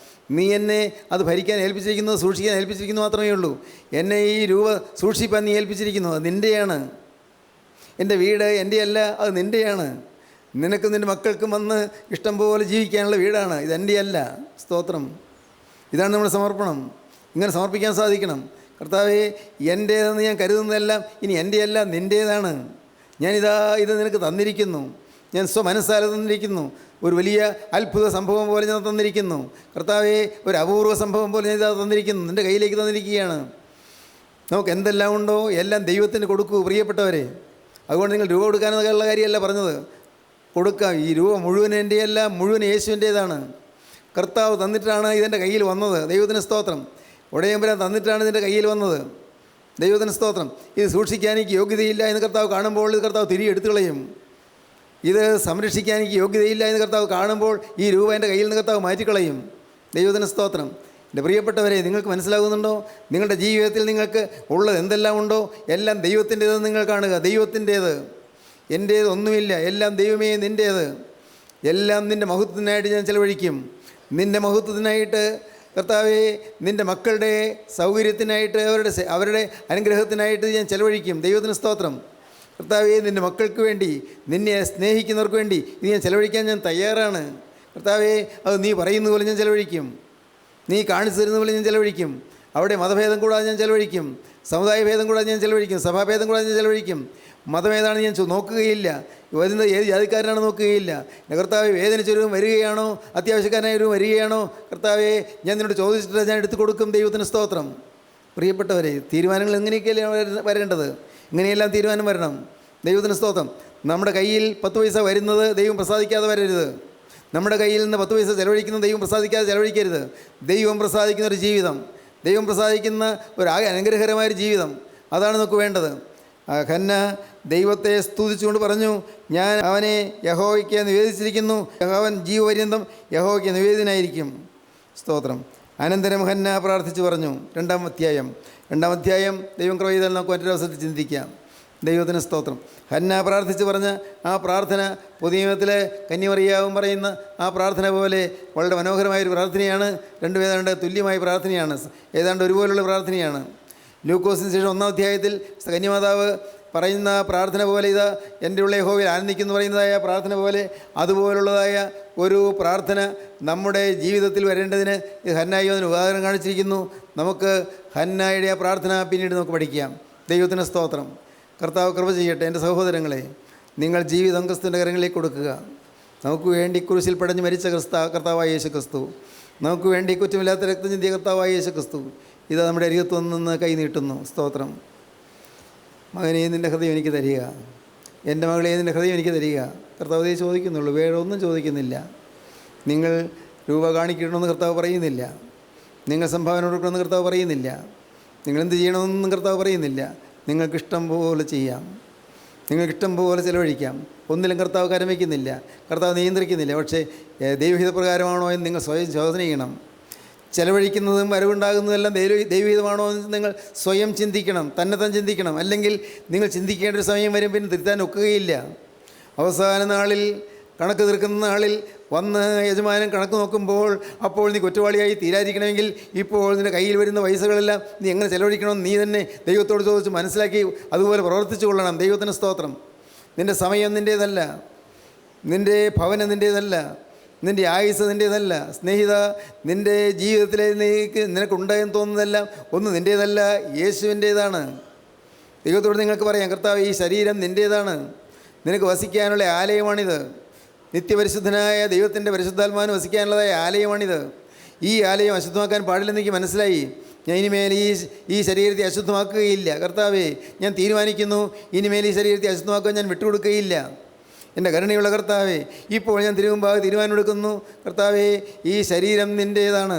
നീ എന്നെ അത് ഭരിക്കാൻ ഏൽപ്പിച്ചിരിക്കുന്നത്, സൂക്ഷിക്കാൻ ഏൽപ്പിച്ചിരിക്കുന്നത് മാത്രമേ ഉള്ളൂ. എന്നെ ഈ രൂപ സൂക്ഷിപ്പാൻ നീ ഏൽപ്പിച്ചിരിക്കുന്നു, അത് നിൻ്റെയാണ്. എൻ്റെ വീട് എൻ്റെയല്ല, അത് നിൻ്റെയാണ്. നിനക്കും നിൻ്റെ മക്കൾക്കും വന്ന് ഇഷ്ടം പോലെ ജീവിക്കാനുള്ള വീടാണ്, ഇതെൻ്റെയല്ല. സ്തോത്രം. ഇതാണ് നമ്മുടെ സമർപ്പണം. ഇങ്ങനെ സമർപ്പിക്കാൻ സാധിക്കണം. കർത്താവേ, എൻ്റേതെന്ന് ഞാൻ കരുതുന്നതെല്ലാം ഇനി എൻ്റെയല്ല, നിൻ്റേതാണ്. ഞാനിതാ ഇത് നിനക്ക് തന്നിരിക്കുന്നു. ഞാൻ സ്വമനസ്സാലെ തന്നിരിക്കുന്നു. ഒരു വലിയ അത്ഭുത സംഭവം പോലെ ഞാൻ തന്നിരിക്കുന്നു. കർത്താവേ, ഒരു അപൂർവ സംഭവം പോലെ ഞാൻ ഇതാ തന്നിരിക്കുന്നു, നിൻ്റെ കയ്യിലേക്ക് തന്നിരിക്കുകയാണ്. നമുക്ക് എന്തെല്ലാം ഉണ്ടോ എല്ലാം ദൈവത്തിന് കൊടുക്കൂ പ്രിയപ്പെട്ടവരെ. അതുകൊണ്ട് നിങ്ങൾ രൂപ കൊടുക്കാനുള്ള കാര്യമല്ല പറഞ്ഞത്, കൊടുക്കാം. ഈ രൂപ മുഴുവൻ എൻ്റെയല്ല, മുഴുവൻ യേശുവിൻ്റേതാണ്. കർത്താവ് തന്നിട്ടാണ് ഇതെൻ്റെ കയ്യിൽ വന്നത്. ദൈവത്തിന് സ്തോത്രം. ഉടയമ്പരാൻ തന്നിട്ടാണ് ഇതിൻ്റെ കയ്യിൽ വന്നത്. ദൈവത്തിന് സ്തോത്രം. ഇത് സൂക്ഷിക്കാൻ എനിക്ക് യോഗ്യതയില്ല എന്ന് കർത്താവ് കാണുമ്പോൾ ഇത് കർത്താവ് തിരികെ എടുത്തു കളയും. ഇത് സംരക്ഷിക്കാൻ എനിക്ക് യോഗ്യതയില്ല എന്ന് കർത്താവ് കാണുമ്പോൾ ഈ രൂപ എൻ്റെ കയ്യിൽ നിന്ന് കർത്താവ് മാറ്റിക്കളയും. ദൈവത്തിന് സ്തോത്രം. എൻ്റെ പ്രിയപ്പെട്ടവരെ, നിങ്ങൾക്ക് മനസ്സിലാകുന്നുണ്ടോ? നിങ്ങളുടെ ജീവിതത്തിൽ നിങ്ങൾക്ക് ഉള്ളത് എന്തെല്ലാം ഉണ്ടോ എല്ലാം ദൈവത്തിൻ്റേതെന്ന് നിങ്ങൾ കാണുക. ദൈവത്തിൻ്റേത്. എൻ്റേത് ഒന്നുമില്ല, എല്ലാം ദൈവമേ നിൻ്റേത്. എല്ലാം നിൻ്റെ മഹത്വത്തിനായിട്ട് ഞാൻ ചെലവഴിക്കും. നിൻ്റെ മഹത്വത്തിനായിട്ട് കർത്താവേ, നിൻ്റെ മക്കളുടെ സൗകര്യത്തിനായിട്ട്, അവരുടെ അനുഗ്രഹത്തിനായിട്ട് ഞാൻ ചെലവഴിക്കും. ദൈവത്തിന് സ്തോത്രം. കർത്താവേ, നിൻ്റെ മക്കൾക്ക് വേണ്ടി, നിന്നെ സ്നേഹിക്കുന്നവർക്ക് വേണ്ടി ഇത് ഞാൻ ചെലവഴിക്കാൻ ഞാൻ തയ്യാറാണ്. കർത്താവേ, അത് നീ പറയുന്ന പോലെ ഞാൻ ചെലവഴിക്കും. നീ കാണിച്ചു തരുന്ന പോലെ ഞാൻ ചെലവഴിക്കും. അവിടെ മതഭേദം കൂടാതെ ഞാൻ ചെലവഴിക്കും. സമുദായ ഭേദം കൂടാതെ ഞാൻ ചെലവഴിക്കും. സഭാഭേദം കൂടാതെ ഞാൻ ചെലവഴിക്കും. മതമേതാണ് ഞാൻ നോക്കുകയില്ല. വരുന്ന ഏത് ജാതിക്കാരനാണ് നോക്കുകയില്ല. കർത്താവെ, വേദനിച്ചൊരുവൻ വരികയാണോ, അത്യാവശ്യക്കാരനായൊരു വരികയാണോ, കർത്താവെ, ഞാൻ നിന്നോട് ചോദിച്ചിട്ട് ഞാൻ എടുത്തു കൊടുക്കും. ദൈവത്തിന് സ്തോത്രം. പ്രിയപ്പെട്ടവരെ, തീരുമാനങ്ങൾ എങ്ങനെയൊക്കെയല്ലേ വരേണ്ടത്? ഇങ്ങനെയെല്ലാം തീരുമാനം വരണം. ദൈവത്തിന് സ്തോത്രം. നമ്മുടെ കയ്യിൽ 10 പൈസ വരുന്നത് ദൈവം പ്രസാദിക്കാതെ വരരുത്. നമ്മുടെ കയ്യിൽ നിന്ന് 10 പൈസ ചെലവഴിക്കുന്നത് ദൈവം പ്രസാദിക്കാതെ ചെലവഴിക്കരുത്. ദൈവം പ്രസാദിക്കുന്ന ഒരു ജീവിതം, ദൈവം പ്രസാദിക്കുന്ന ഒരു അനുഗ്രഹകരമായൊരു ജീവിതം, അതാണ് നമുക്ക് വേണ്ടത്. ഹന്ന ദൈവത്തെ സ്തുതിച്ചുകൊണ്ട് പറഞ്ഞു, ഞാൻ അവനെ യഹോവയ്ക്ക് നിവേദിച്ചിരിക്കുന്നു, അവൻ ജീവപര്യന്തം യഹോവയ്ക്ക് നിവേദിതനായിരിക്കും. സ്തോത്രം. അനന്തരം ഹന്ന പ്രാർത്ഥിച്ചു പറഞ്ഞു. 2-ാം അധ്യായം ദൈവം കൃപ ചെയ്താൽ നമുക്ക് മറ്റൊരവസരത്തിൽ ചിന്തിക്കാം. ദൈവത്തിന് സ്തോത്രം. ഹന്ന പ്രാർത്ഥിച്ച് പറഞ്ഞ ആ പ്രാർത്ഥന പുതിയ നിയമത്തിലെ കന്യമറിയാവും പറയുന്ന ആ പ്രാർത്ഥന പോലെ വളരെ മനോഹരമായൊരു പ്രാർത്ഥനയാണ്. രണ്ടും ഏതാണ്ട് തുല്യമായ പ്രാർത്ഥനയാണ്, ഏതാണ്ട് ഒരുപോലുള്ള പ്രാർത്ഥനയാണ്. ലൂക്കോസിന് ശേഷം 1-ാം അധ്യായത്തിൽ കന്യമാതാവ് പറയുന്ന പ്രാർത്ഥന പോലെ, ഇതാ എൻ്റെ ഉള്ള യഹോവയിൽ ആനന്ദിക്കുന്നു പറയുന്നതായ പ്രാർത്ഥന പോലെ അതുപോലുള്ളതായ ഒരു പ്രാർത്ഥന നമ്മുടെ ജീവിതത്തിൽ വരേണ്ടതിന് ഹന്നായി അതിന് ഉദാഹരണം കാണിച്ചിരിക്കുന്നു. നമുക്ക് ഹന്നായുടെ ആ പ്രാർത്ഥന പിന്നീട് നമുക്ക് പഠിക്കാം. ദൈവത്തിന് സ്തോത്രം. കർത്താവ് കൃപ ചെയ്യട്ടെ. എൻ്റെ സഹോദരങ്ങളെ, നിങ്ങൾ ജീവിതം ക്രിസ്തുവിൻ്റെ കരങ്ങളിലേക്ക് കൊടുക്കുക. നമുക്ക് വേണ്ടി കുരിശിൽ പടഞ്ഞ് മരിച്ച കർത്താവായ യേശു ക്രിസ്തു, നമുക്ക് വേണ്ടി കുറ്റമില്ലാത്ത രക്തം ചിന്തിയ കർത്താവായ യേശു ക്രിസ്തു ഇത് നമ്മുടെ അരികത്ത് നിന്ന് കൈ നീട്ടുന്നു. സ്തോത്രം. മകനെ, നിൻ്റെ ഹൃദയം എനിക്ക് തരിക. എൻ്റെ മകളെ, നിൻ്റെ ഹൃദയം എനിക്ക് തരിക. കർത്താവ് ചോദിക്കുന്നുള്ളൂ, വേറെ ഒന്നും ചോദിക്കുന്നില്ല. നിങ്ങൾ രൂപ കാണിക്കണമെന്ന് കർത്താവ് പറയുന്നില്ല. നിങ്ങൾ സംഭാവന കൊടുക്കണമെന്ന് കർത്താവ് പറയുന്നില്ല. നിങ്ങളെന്ത് ചെയ്യണമെന്നൊന്നും കർത്താവ് പറയുന്നില്ല. നിങ്ങൾക്കിഷ്ടം പോലെ ചെയ്യാം, നിങ്ങൾക്കിഷ്ടം പോലെ ചിലവഴിക്കാം. ഒന്നിലും കർത്താവ് കരം വയ്ക്കുന്നില്ല, കർത്താവ് നിയന്ത്രിക്കുന്നില്ല. പക്ഷേ ദൈവഹിതപ്രകാരമാണോ എന്ന് നിങ്ങൾ സ്വയം ശോധന ചെയ്യണം. ചെലവഴിക്കുന്നതും വരവുണ്ടാകുന്നതെല്ലാം ദൈവഹിതമാണോ എന്ന് നിങ്ങൾ സ്വയം ചിന്തിക്കണം, തന്നെ ചിന്തിക്കണം. അല്ലെങ്കിൽ നിങ്ങൾ ചിന്തിക്കേണ്ട ഒരു സമയം വരും, പിന്നെ തിരുത്താൻ ഒക്കുകയില്ല. അവസാന നാളിൽ, കണക്ക് തീർക്കുന്ന നാളിൽ വന്ന് യജമാനൻ കണക്ക് നോക്കുമ്പോൾ അപ്പോൾ നീ കുറ്റവാളിയായി തീരാതിരിക്കണമെങ്കിൽ ഇപ്പോൾ നിൻ്റെ കയ്യിൽ വരുന്ന പൈസകളെല്ലാം നീ എങ്ങനെ ചെലവഴിക്കണമെന്ന് നീ തന്നെ ദൈവത്തോട് ചോദിച്ച് മനസ്സിലാക്കി അതുപോലെ പ്രവർത്തിച്ചു കൊള്ളണം. ദൈവത്തിന് സ്തോത്രം. നിൻ്റെ സമയം നിൻ്റേതല്ല, നിൻ്റെ ഭവനം നിൻ്റേതല്ല, നിൻ്റെ ആയുസ് നിൻ്റേതല്ല. സ്നേഹിത, നിൻ്റെ ജീവിതത്തിലെ നിനക്കുണ്ടായെന്ന് തോന്നുന്നതെല്ലാം ഒന്നും നിൻ്റേതല്ല, യേശുവിൻ്റേതാണ്. ദൈവത്തോട് നിങ്ങൾക്ക് പറയാം, കർത്താവ്, ഈ ശരീരം നിൻ്റേതാണ്, നിനക്ക് വസിക്കാനുള്ള ആലയമാണിത്. നിത്യപരിശുദ്ധനായ ദൈവത്തിൻ്റെ പരിശുദ്ധാത്മാവിന് വസിക്കാനുള്ളതായ ആലയമാണിത്. ഈ ആലയം അശുദ്ധമാക്കാൻ പാടില്ലെന്ന് എനിക്ക് മനസ്സിലായി. ഞാൻ ഇനിമേൽ ഈ ശരീരത്തെ അശുദ്ധമാക്കുകയില്ല. കർത്താവേ, ഞാൻ തീരുമാനിക്കുന്നു, ഇനിമേൽ ഈ ശരീരത്തെ അശുദ്ധമാക്കാൻ ഞാൻ വിട്ടുകൊടുക്കുകയില്ല. എൻ്റെ കരുണയുള്ള കർത്താവേ, ഇപ്പോൾ ഞാൻ തിരുമുമ്പാകെ തീരുമാനമെടുക്കുന്നു. കർത്താവേ, ഈ ശരീരം നിൻ്റേതാണ്,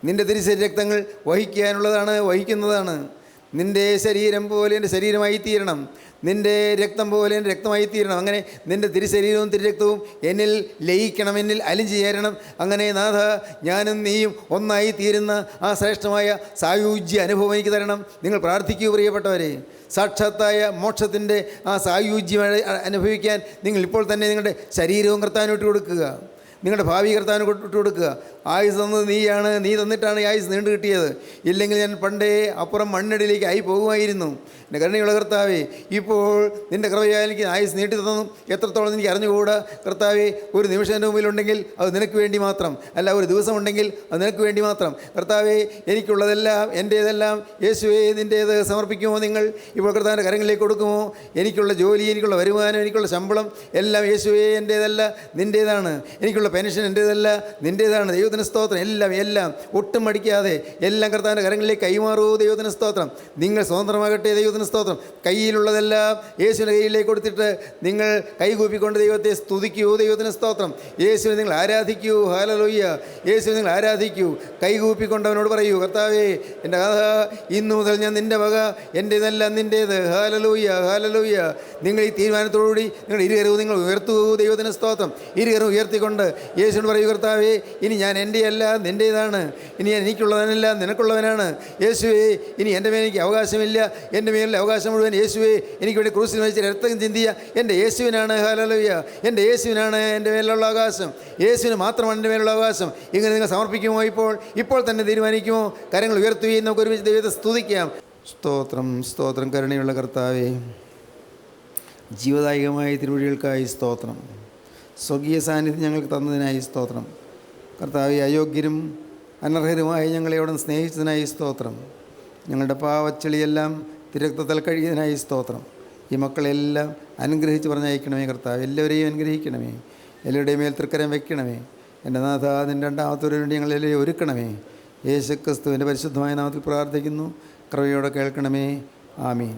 നിൻ്റെ തിരുശരീര രക്തങ്ങൾ വഹിക്കാനുള്ളതാണ്, വഹിക്കുന്നതാണ്. നിൻ്റെ ശരീരം പോലെ എൻ്റെ ശരീരമായി തീരണം, നിൻ്റെ രക്തം പോലെ എൻ്റെ രക്തമായി തീരണം. അങ്ങനെ നിൻ്റെ തിരുശരീരവും തിരുരക്തവും എന്നിൽ ലയിക്കണം, എന്നിൽ അലിഞ്ഞു ചേരണം. അങ്ങനെ നാഥ, ഞാനും നീയും ഒന്നായി തീരുന്ന ആ ശ്രേഷ്ഠമായ സായുജ്യ അനുഭവം എനിക്ക് തരണം. നിങ്ങൾ പ്രാർത്ഥിക്കൂ പ്രിയപ്പെട്ടവരെ. സാക്ഷാത്തായ മോക്ഷത്തിൻ്റെ ആ സായുജ്യം അനുഭവിക്കാൻ നിങ്ങൾ ഇപ്പോൾ തന്നെ നിങ്ങളുടെ ശരീരവും കർത്താവിന് വിട്ടു കൊടുക്കുക, നിങ്ങളുടെ ഭാവി കർത്താവിന് വിട്ടു കൊടുക്കുക. ആയുസ് തന്നത് നീയാണ്, നീ തന്നിട്ടാണ് ഈ ആയുസ് നീണ്ടു കിട്ടിയത്. ഇല്ലെങ്കിൽ ഞാൻ പണ്ടേ അപ്പുറം മണ്ണിടയിലേക്ക് ആയി പോകുമായിരുന്നു. എൻ്റെ കരുണയുള്ള കർത്താവേ, ഇപ്പോൾ നിൻ്റെ കൃപയാൽ എനിക്ക് ആയുസ് നീട്ടി തന്നു. എത്രത്തോളം എനിക്ക് അറിഞ്ഞുകൂടാ കർത്താവേ. ഒരു നിമിഷം എൻ്റെ മുമ്പിലുണ്ടെങ്കിൽ അത് നിനക്ക് വേണ്ടി മാത്രം, അല്ല ഒരു ദിവസം ഉണ്ടെങ്കിൽ അത് നിനക്ക് വേണ്ടി മാത്രം. കർത്താവേ, എനിക്കുള്ളതെല്ലാം എൻ്റേതെല്ലാം യേശുവേ നിൻ്റേത് സമർപ്പിക്കുമോ നിങ്ങൾ? ഇപ്പോൾ കർത്താവിൻ്റെ കരങ്ങളിലേക്ക് കൊടുക്കുമോ? എനിക്കുള്ള ജോലി, എനിക്കുള്ള വരുമാനം, എനിക്കുള്ള ശമ്പളം എല്ലാം യേശുവേ എൻ്റേതല്ല നിൻ്റേതാണ്. എനിക്കുള്ള പെൻഷൻ എൻ്റേതല്ല നിൻ്റേതാണ്. ദൈവത്തിന് സ്തോത്രം. എല്ലാം ഒട്ടും മടിക്കാതെ എല്ലാം കർത്താവിൻ്റെ കരങ്ങളിലേക്ക് കൈമാറൂ. ദൈവത്തിന് സ്തോത്രം. നിങ്ങൾ സ്വതന്ത്രമാകട്ടെ. ദൈവത്തിന് സ്തോത്രം. കയ്യിലുള്ളതെല്ലാം യേശുവിൻ്റെ കയ്യിലേക്ക് കൊടുത്തിട്ട് നിങ്ങൾ കൈകൂപ്പിക്കൊണ്ട് ദൈവത്തെ സ്തുതിക്കൂ. ദൈവത്തിന് സ്തോത്രം. യേശുവിനെ നിങ്ങൾ ആരാധിക്കൂ. ഹല്ലേലൂയ. യേശുവിനെ നിങ്ങൾ ആരാധിക്കൂ. കൈകൂപ്പിക്കൊണ്ട് അവനോട് പറയൂ, കർത്താവേ, എൻ്റെ കഥ ഇന്നു മുതൽ ഞാൻ നിൻ്റെ വക, എൻ്റേതെല്ലാം നിൻ്റേത്. Hallelujah, hallelujah. നിങ്ങൾ ഈ തീരുമാനത്തോടുകൂടി നിങ്ങൾ ഇരുകരവും നിങ്ങൾ ഉയർത്തൂ. ദൈവത്തിന് സ്തോത്രം. ഇരുകരവും ഉയർത്തിക്കൊണ്ട് യേശുവിനോട് പറയൂ, കർത്താവേ, ഇനി ഞാൻ എൻ്റെയല്ല നിൻ്റേതാണ്. ഇനി ഞാൻ എനിക്കുള്ളവനല്ല നിനക്കുള്ളവനാണ്. യേശുവേ, ഇനി എൻ്റെ മേൽ എനിക്ക് അവകാശമില്ല. എൻ്റെ മേലുള്ള അവകാശം മുഴുവൻ യേശുവേ എനിക്ക് വേണ്ടി ക്രൂസിൽ വെച്ച് രക്തം ചിന്തിയ എൻ്റെ യേശുവിനാണ്. ഹല്ലേലൂയ. എൻ്റെ യേശുവിനാണ് എൻ്റെ മേലുള്ള അവകാശം. യേശുവിന് മാത്രമാണ് എൻ്റെ മേലുള്ള അവകാശം. ഇങ്ങനെ നിങ്ങൾ സമർപ്പിക്കുമോ? ഇപ്പോൾ തന്നെ തീരുമാനിക്കുമോ? കരങ്ങൾ ഉയർത്തുകയും നമുക്ക് ഒരുമിച്ച് ദൈവത്തെ സ്തുതിക്കാം. സ്തോത്രം, സ്തോത്രം. കരുണയുള്ള കർത്താവേ, ജീവദായകമായ തിരുവഴികൾക്കായി സ്തോത്രം. സ്വർഗീയ സാന്നിധ്യം ഞങ്ങൾക്ക് തന്നതിനായി സ്തോത്രം. കർത്താവെ, അയോഗ്യരും അനർഹരുമായി ഞങ്ങളെ അവിടെ സ്നേഹിച്ചതിനായി സ്തോത്രം. ഞങ്ങളുടെ പാവച്ചെളിയെല്ലാം തിരക്തത്തിൽ കഴിയുന്നതിനായി സ്തോത്രം. ഈ മക്കളെല്ലാം അനുഗ്രഹിച്ച് പറഞ്ഞയക്കണമേ കർത്താവ്. എല്ലാവരെയും അനുഗ്രഹിക്കണമേ. എല്ലാവരുടെയും മേൽ തൃക്കരം വയ്ക്കണമേ. എൻ്റെ നാഥ, നിൻ്റെ രണ്ടാമത്തൊരു വേണ്ടി ഞങ്ങളെല്ലാവരെയും ഒരുക്കണമേ. യേശുക്രിസ്തുവിൻ്റെ പരിശുദ്ധമായ നാമത്തിൽ പ്രാർത്ഥിക്കുന്നു. കൃപയോടെ കേൾക്കണമേ. ആമീൻ.